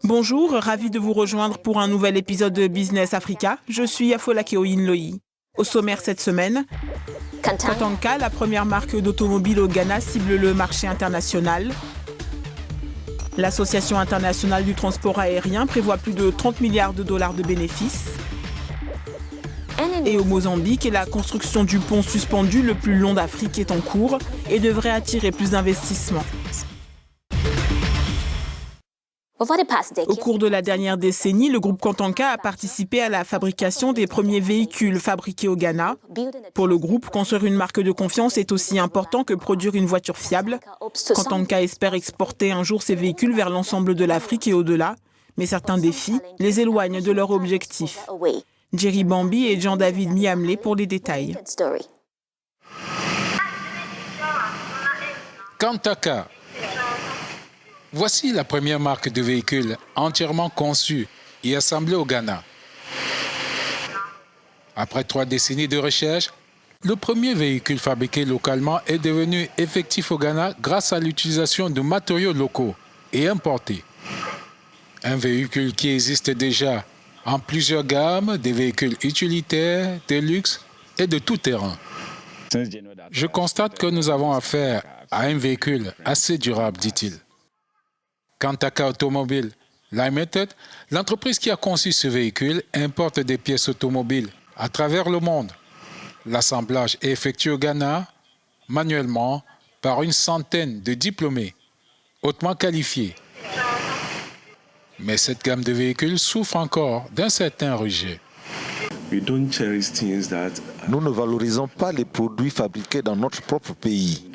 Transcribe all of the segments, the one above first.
Bonjour, ravi de vous rejoindre pour un nouvel épisode de Business Africa. Je suis Afolake Oyinloyi. Au sommaire cette semaine, Kantanka, la première marque d'automobile au Ghana, cible le marché international. L'Association internationale du transport aérien prévoit plus de 30 milliards de dollars de bénéfices. Et au Mozambique, la construction du pont suspendu le plus long d'Afrique est en cours et devrait attirer plus d'investissements. Au cours de la dernière décennie, le groupe Kantanka a participé à la fabrication des premiers véhicules fabriqués au Ghana. Pour le groupe, construire une marque de confiance est aussi important que produire une voiture fiable. Kantanka espère exporter un jour ces véhicules vers l'ensemble de l'Afrique et au-delà, mais certains défis les éloignent de leur objectif. Jerry Bambi et Jean-David Miamlé pour les détails. Kantanka. Voici la première marque de véhicule entièrement conçue et assemblée au Ghana. Après 3 décennies de recherche, le premier véhicule fabriqué localement est devenu effectif au Ghana grâce à l'utilisation de matériaux locaux et importés. Un véhicule qui existe déjà en plusieurs gammes, des véhicules utilitaires, de luxe et de tout terrain. Je constate que nous avons affaire à un véhicule assez durable, dit-il. Kantanka Automobile Limited, l'entreprise qui a conçu ce véhicule, importe des pièces automobiles à travers le monde. L'assemblage est effectué au Ghana, manuellement, par une centaine de diplômés, hautement qualifiés. Mais cette gamme de véhicules souffre encore d'un certain rejet. Nous ne valorisons pas les produits fabriqués dans notre propre pays.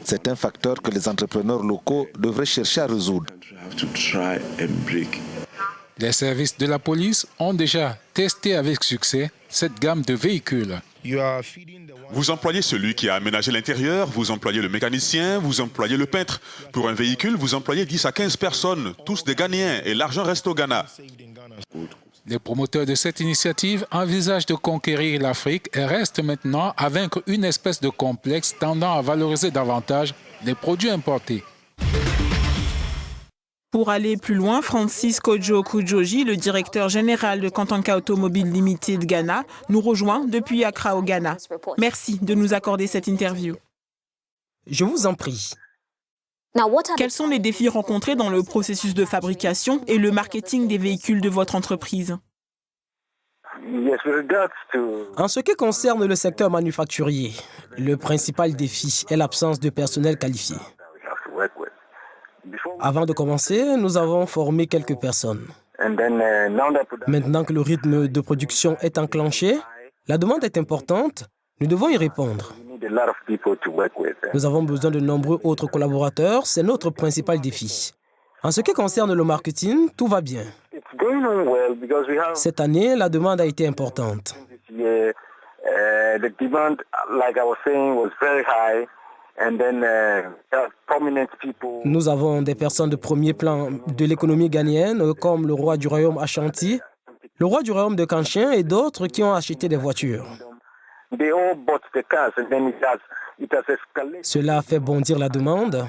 C'est un facteur que les entrepreneurs locaux devraient chercher à résoudre. Les services de la police ont déjà testé avec succès cette gamme de véhicules. Vous employez celui qui a aménagé l'intérieur, vous employez le mécanicien, vous employez le peintre. Pour un véhicule, vous employez 10 à 15 personnes, tous des Ghanéens, et l'argent reste au Ghana. Les promoteurs de cette initiative envisagent de conquérir l'Afrique et restent maintenant à vaincre une espèce de complexe tendant à valoriser davantage les produits importés. Pour aller plus loin, Francis Kojo Kujoji, le directeur général de Kantanka Automobile Limited Ghana, nous rejoint depuis Accra au Ghana. Merci de nous accorder cette interview. Je vous en prie. Quels sont les défis rencontrés dans le processus de fabrication et le marketing des véhicules de votre entreprise? En ce qui concerne le secteur manufacturier, le principal défi est l'absence de personnel qualifié. Avant de commencer, nous avons formé quelques personnes. Maintenant que le rythme de production est enclenché, la demande est importante, nous devons y répondre. Nous avons besoin de nombreux autres collaborateurs, c'est notre principal défi. En ce qui concerne le marketing, tout va bien. Cette année, la demande a été importante. Nous avons des personnes de premier plan de l'économie ghanéenne, comme le roi du royaume Ashanti, le roi du royaume de Kanchin et d'autres qui ont acheté des voitures. Cela a fait bondir la demande.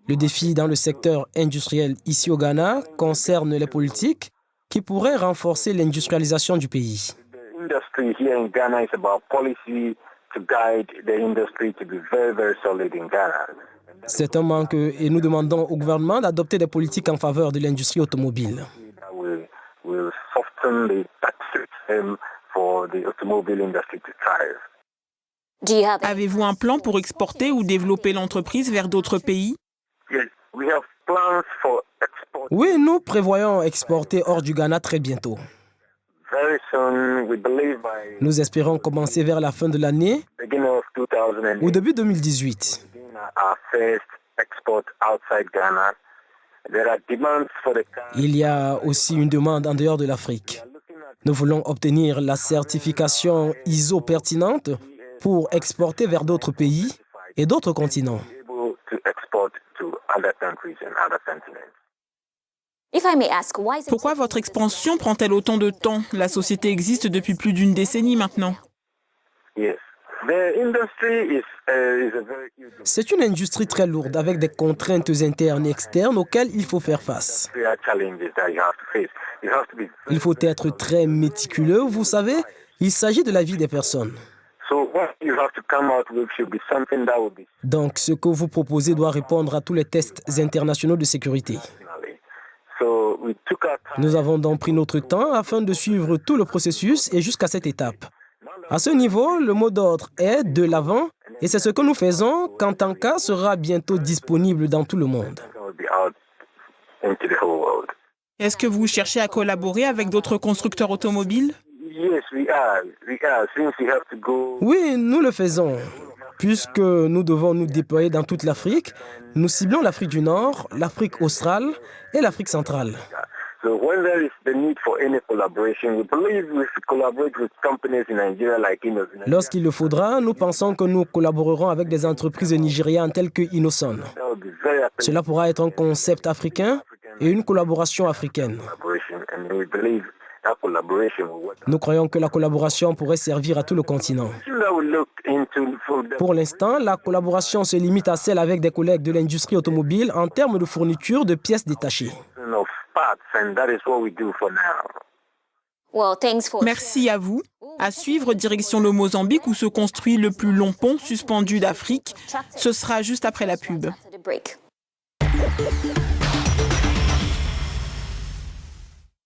Le défi dans le secteur industriel ici au Ghana concerne les politiques qui pourraient renforcer l'industrialisation du pays. C'est un manque et nous demandons au gouvernement d'adopter des politiques en faveur de l'industrie automobile. Avez-vous un plan pour exporter ou développer l'entreprise vers d'autres pays? Oui, nous prévoyons exporter hors du Ghana très bientôt. Nous espérons commencer vers la fin de l'année ou début 2018. Il y a aussi une demande en dehors de l'Afrique. Nous voulons obtenir la certification ISO pertinente pour exporter vers d'autres pays et d'autres continents. Pourquoi votre expansion prend-elle autant de temps? La société existe depuis plus d'une décennie maintenant. C'est une industrie très lourde avec des contraintes internes et externes auxquelles il faut faire face. Il faut être très méticuleux, vous savez, il s'agit de la vie des personnes. Donc, ce que vous proposez doit répondre à tous les tests internationaux de sécurité. Nous avons donc pris notre temps afin de suivre tout le processus et jusqu'à cette étape. À ce niveau, le mot d'ordre est de l'avant et c'est ce que nous faisons quand Tanka sera bientôt disponible dans tout le monde. Est-ce que vous cherchez à collaborer avec d'autres constructeurs automobiles? Oui, nous le faisons. Puisque nous devons nous déployer dans toute l'Afrique, nous ciblons l'Afrique du Nord, l'Afrique australe et l'Afrique centrale. Lorsqu'il le faudra, nous pensons que nous collaborerons avec des entreprises nigérianes telles que Innoson. Cela pourra être un concept africain et une collaboration africaine. Nous croyons que la collaboration pourrait servir à tout le continent. Pour l'instant, la collaboration se limite à celle avec des collègues de l'industrie automobile en termes de fourniture de pièces détachées. Merci à vous. À suivre, direction le Mozambique où se construit le plus long pont suspendu d'Afrique. Ce sera juste après la pub.